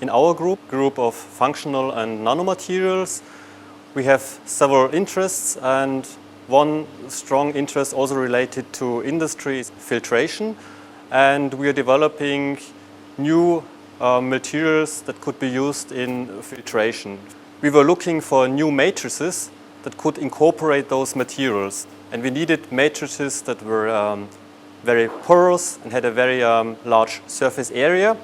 In our group of functional and nanomaterials, we have several interests, and one strong interest also related to industry is filtration, and we are developing new materials that could be used in filtration. We were looking for new matrices that could incorporate those materials, and we needed matrices that were very porous and had a very large surface area.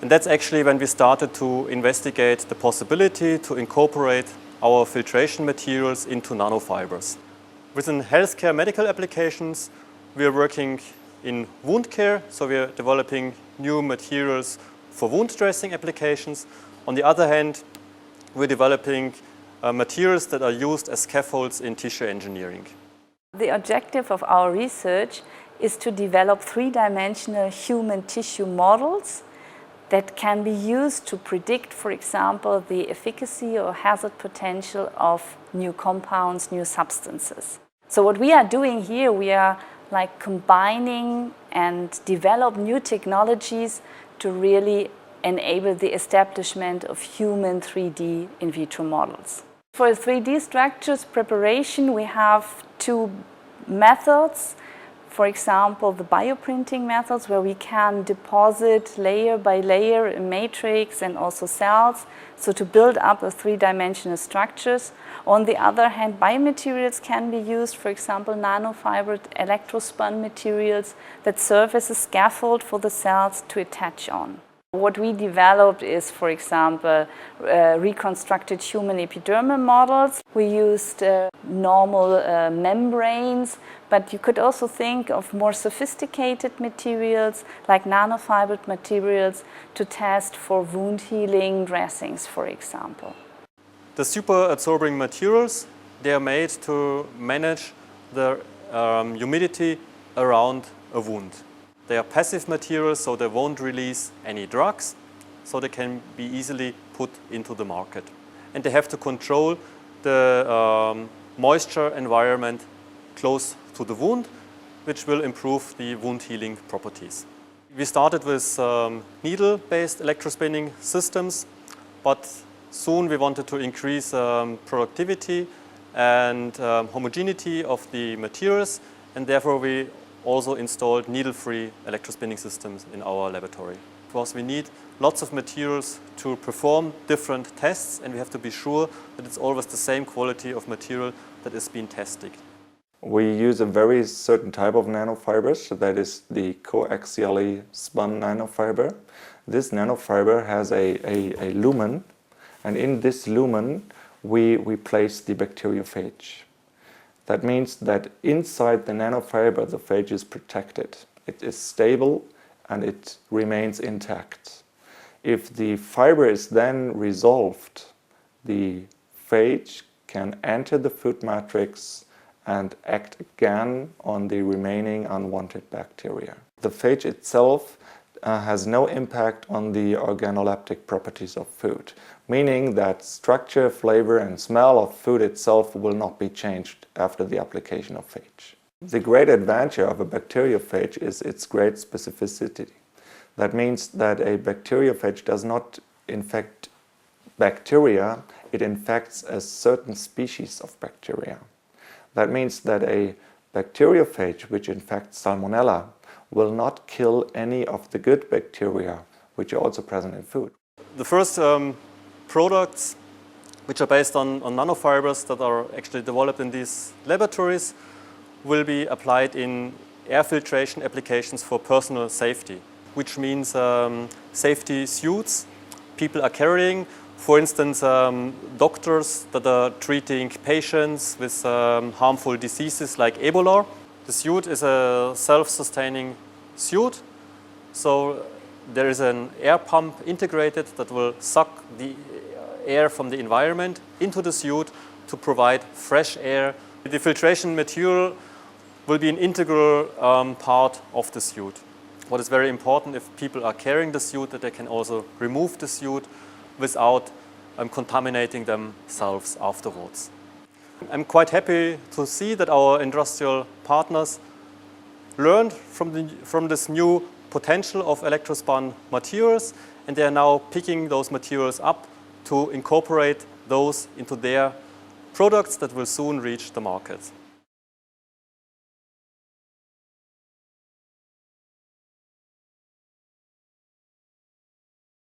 And that's actually when we started to investigate the possibility to incorporate our filtration materials into nanofibers. Within healthcare medical applications, we are working in wound care, so we are developing new materials for wound dressing applications. On the other hand, we're developing materials that are used as scaffolds in tissue engineering. The objective of our research is to develop three-dimensional human tissue models that can be used to predict, for example, the efficacy or hazard potential of new compounds, new substances. So what we are doing here, we are like combining and develop new technologies to really enable the establishment of human 3D in vitro models. For 3D structures preparation, we have two methods. For example, the bioprinting methods, where we can deposit layer by layer a matrix and also cells, so to build up a three-dimensional structures. On the other hand, biomaterials can be used, for example, nanofiber electrospun materials that serve as a scaffold for the cells to attach on. What we developed is, for example, reconstructed human epidermal models. We used normal membranes, but you could also think of more sophisticated materials like nanofiber materials to test for wound healing dressings, for example. The super absorbing materials, they are made to manage the humidity around a wound. They are passive materials, so they won't release any drugs, so they can be easily put into the market. And they have to control the moisture environment close to the wound, which will improve the wound healing properties. We started with needle-based electrospinning systems, but soon we wanted to increase productivity and homogeneity of the materials, and therefore we also installed needle-free electrospinning systems in our laboratory. Because we need lots of materials to perform different tests, and we have to be sure that it's always the same quality of material that is being tested. We use a very certain type of nanofibers, that is the coaxially spun nanofiber. This nanofiber has a lumen, and in this lumen we place the bacteriophage. That means that inside the nanofiber the phage is protected. It is stable and it remains intact. If the fiber is then resolved, the phage can enter the food matrix and act again on the remaining unwanted bacteria. The phage itself has no impact on the organoleptic properties of food, meaning that structure, flavor and smell of food itself will not be changed after the application of phage. The great advantage of a bacteriophage is its great specificity. That means that a bacteriophage does not infect bacteria, it infects a certain species of bacteria. That means that a bacteriophage which infects Salmonella will not kill any of the good bacteria which are also present in food. The first products which are based on nanofibers that are actually developed in these laboratories will be applied in air filtration applications for personal safety, which means safety suits people are carrying. For instance, doctors that are treating patients with harmful diseases like Ebola. The suit is a self-sustaining suit, so there is an air pump integrated that will suck the air from the environment into the suit to provide fresh air. The filtration material will be an integral part of the suit. What is very important, if people are carrying the suit, that they can also remove the suit without contaminating themselves afterwards. I'm quite happy to see that our industrial partners learned from this new potential of electrospun materials, and they are now picking those materials up to incorporate those into their products that will soon reach the market.